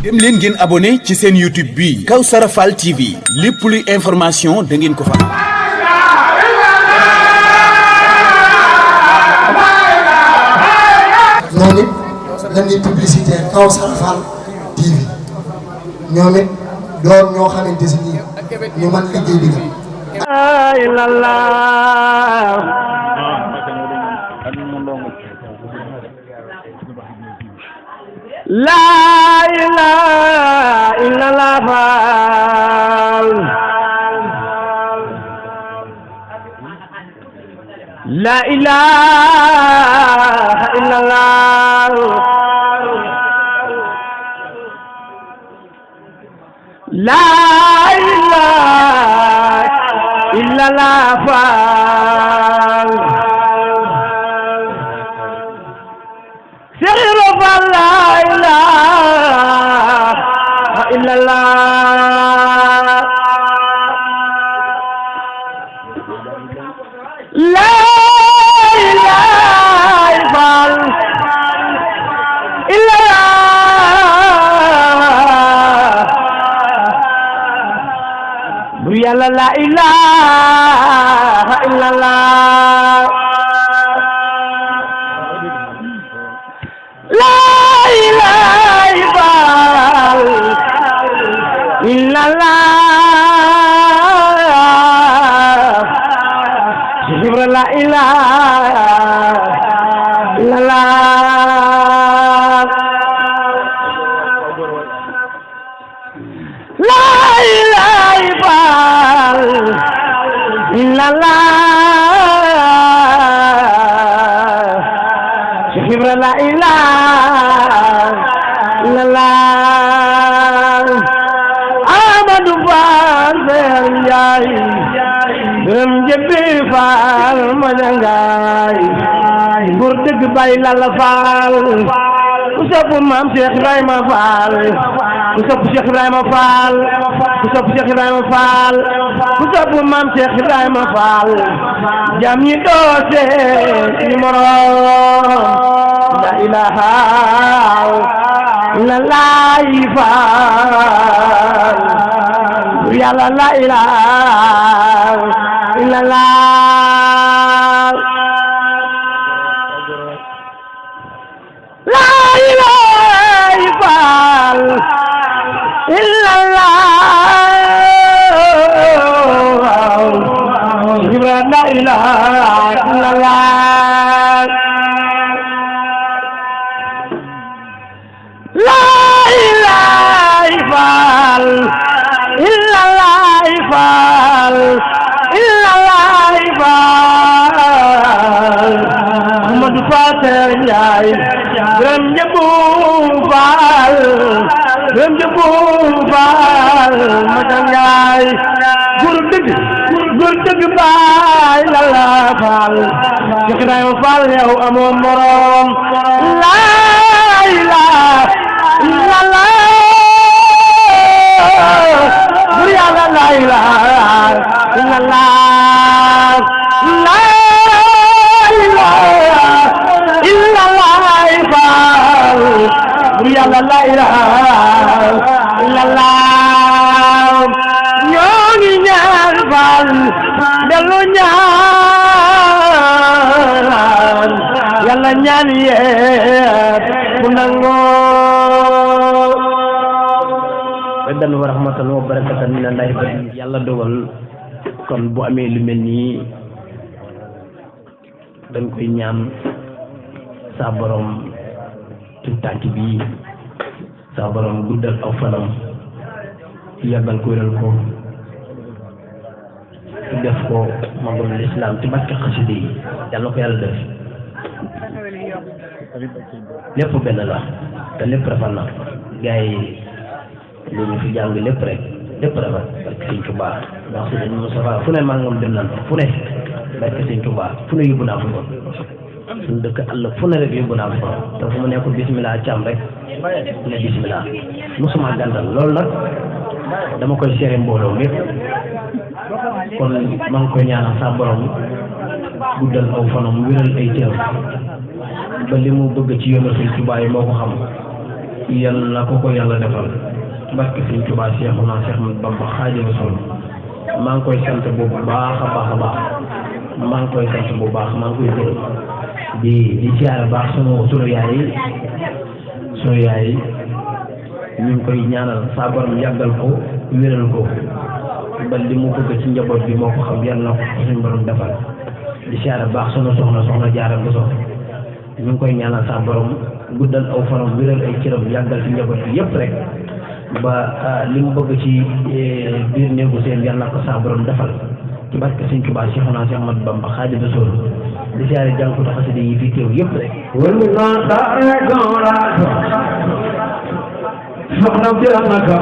dem leen ngeen abonné ci seen YouTube bi Kawsara Fall TV lépp luy information da ngeen ko fa am. ñoom it dañuy publicité Kawsara Fall TV ñoom it doon ñoo xamante si nii ñu mën liggéey bi la ilaha illallah Fall la ilaha illallah la ilaha illallah Fall yàlla la ilaha illallah la ilaha illallah la ilaha illallah la ilaha illallah la ilaha illallah Amadou Fall Njaay gërëm jëbbi Fall ma jangaay góor dëgg bay Lalla Fall ku sopp maam Cheikh Ibrahima Fall ku sopp Cheikh Ibrahima Fall ku sopp Cheikh Ibrahima Fall ku sopp maam Cheikh Ibrahima Fall jam ñi doose ci moroom la ilaha illallah Fall yàlla la ilaha illallah la ilaha Fall illallah la ilaha illallah la ilaha Fall illallah Fall illallah Fall Amadou Fatel Njaay gërëm ñëppu Fall gërëm ñëppu Fall Madam Njaay góor dëgg baay Lalla Fall Cheikh Ibrahima Fall yow amoo morom la ilaha illallah bur yàlla la ilaha illallah la ilaha illallah Fall bur yàlla la ilaha illallah ñoo ngi ñaan Fall dellu ñaan yàlla ñaan yépp ku nangoo dan wa rahmatullahi wa barakatan minallahi bari yàlla dogal kon bu amee lu mel nii dañ koy ñaan sa borom tànk bi sa borom guddal aw fanam yàggal ko wéral ko def ko magul l'islam ci barke xasida yi yàlla ko yàlla def lépp benn la te lépp rafet na gars yi li ñu fi jàng lépp rek lépp rafet barke Sëñ Tuubaa ndax Sëñ Moustapha fu ne maa ngi dem nan fu ne barke Sëñ Tuubaa fu ne yóbbu naa fa ko suñu dëkk àll fu ne rek yóbbu naa fa te fu mu nekkul bismillah càmm rek ne bismillah musuma gàndal loolu nag dama koy seere mbooloo lépp kon maa ngi koy ñaanal sa borom guddal aw fanam wéral ay cëram ba li mu bëgg ci yoonu Sëñ Tuubaa yi moo ko xam yal na ko yàlla defal barke Sëriñ Tuubaa Seexuna Seex Ahmadu Bamba Xaadimu Rasuul maa ngi koy sant bu baax a baax a baax maa ngi koy sant bu baax maa ngi koy gërëm di ziyaare baax sunu yaay yi ñu ngi koy ñaanal saa borom yàggal ko wéral ko ba li mu bëgg ci njaboot bi moo ko xam yal na ko suñu borom defal di ziyaare baax sunu soxna Jaara Buso ñu ngi koy ñaanal saa borom guddal aw fanam wéral ay cëram yàggal ci njaboot bi yëpp rek ba li mu bëgg ci biir néegu seen yal na ko saa borom defal ci barke Sëriñ Tuubaa Seexuna Seex Ahmadu Bamba Xaadimu Rasuul di siyaare jànkatu xasida yi fi teew yëpp rek soxna bi am naka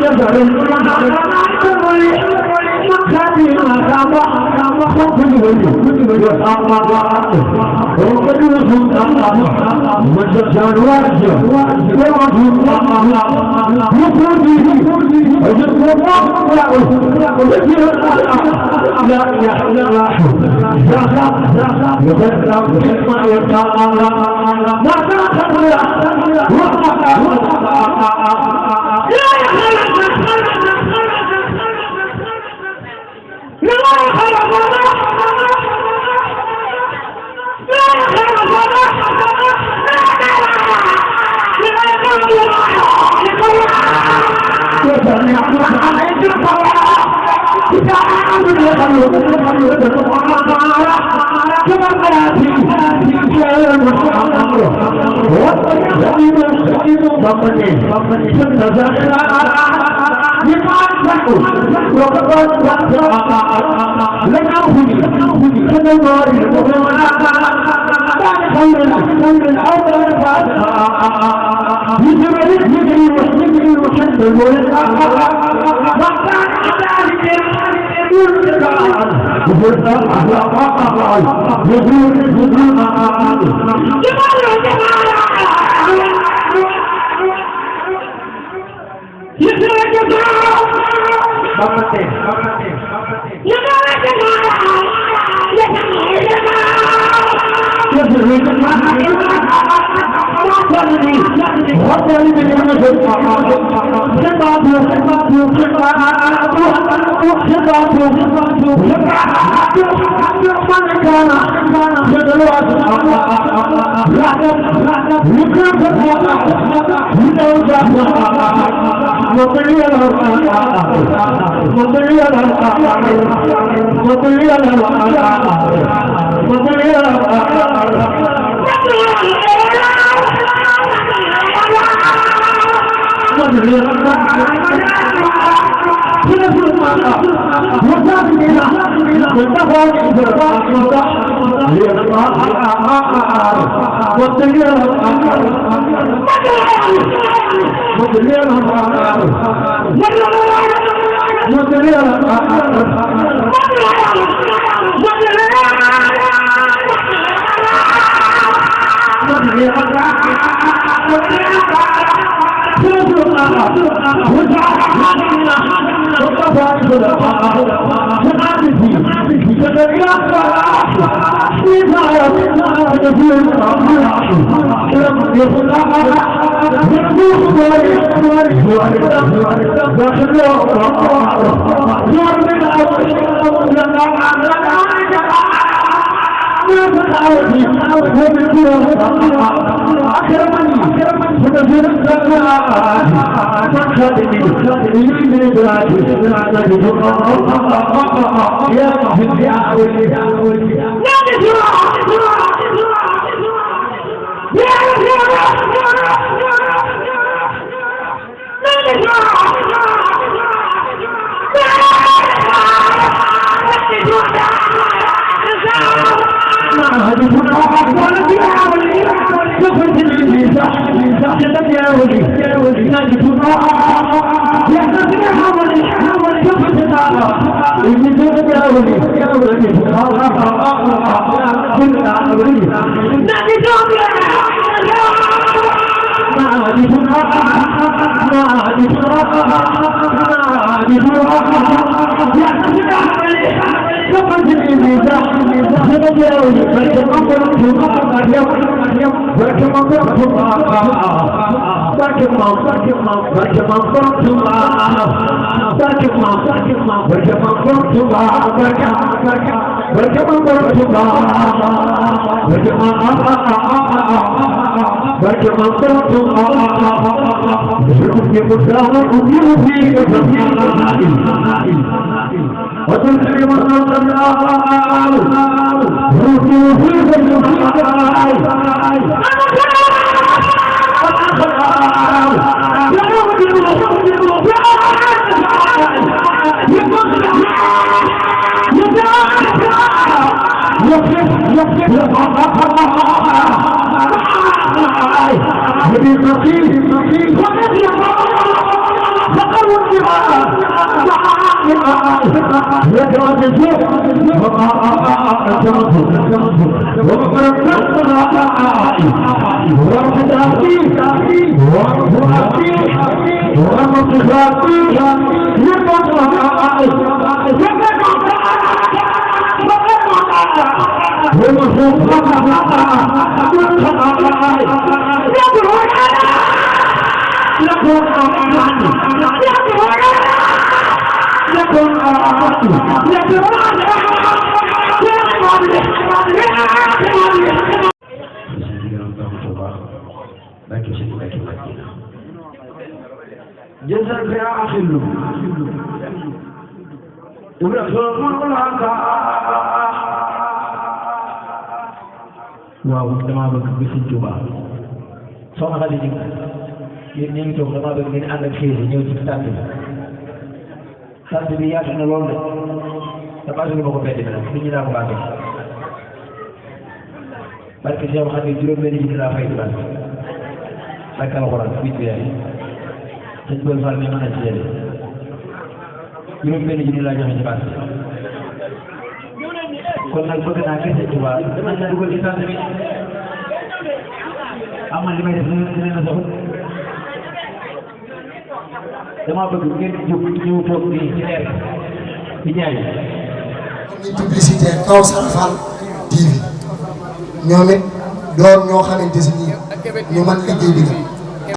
يا waaw damaa bëgg bi Sëñ Tuubaa soxna Xadi ji yéen ñu ngi toog damaa bëgg ngeen ànd ak xëy ñëw ci tànt bi yaatu na lool de damaa bëgg ma ko bett bi nag nit ñi naa ko bàggee parce que Cheikh Xadi juróom-benn ji laa fay di bàgg ak alxuraan bi yaay sëñ Boy Fall mi mën a ci yéene juróom-benn ji laa joxe ci bàgg kon nag bëgg naa gis Sëñ Tuubaa dama la dugal ci tànt bi amal li may def dina na soxla dama bëgg ngeen jóg ñëw toog nii ci leer di jaay ni publicité Kawsara Fall TV ñoom it doon ñoo xamante si ñu man liggéey bi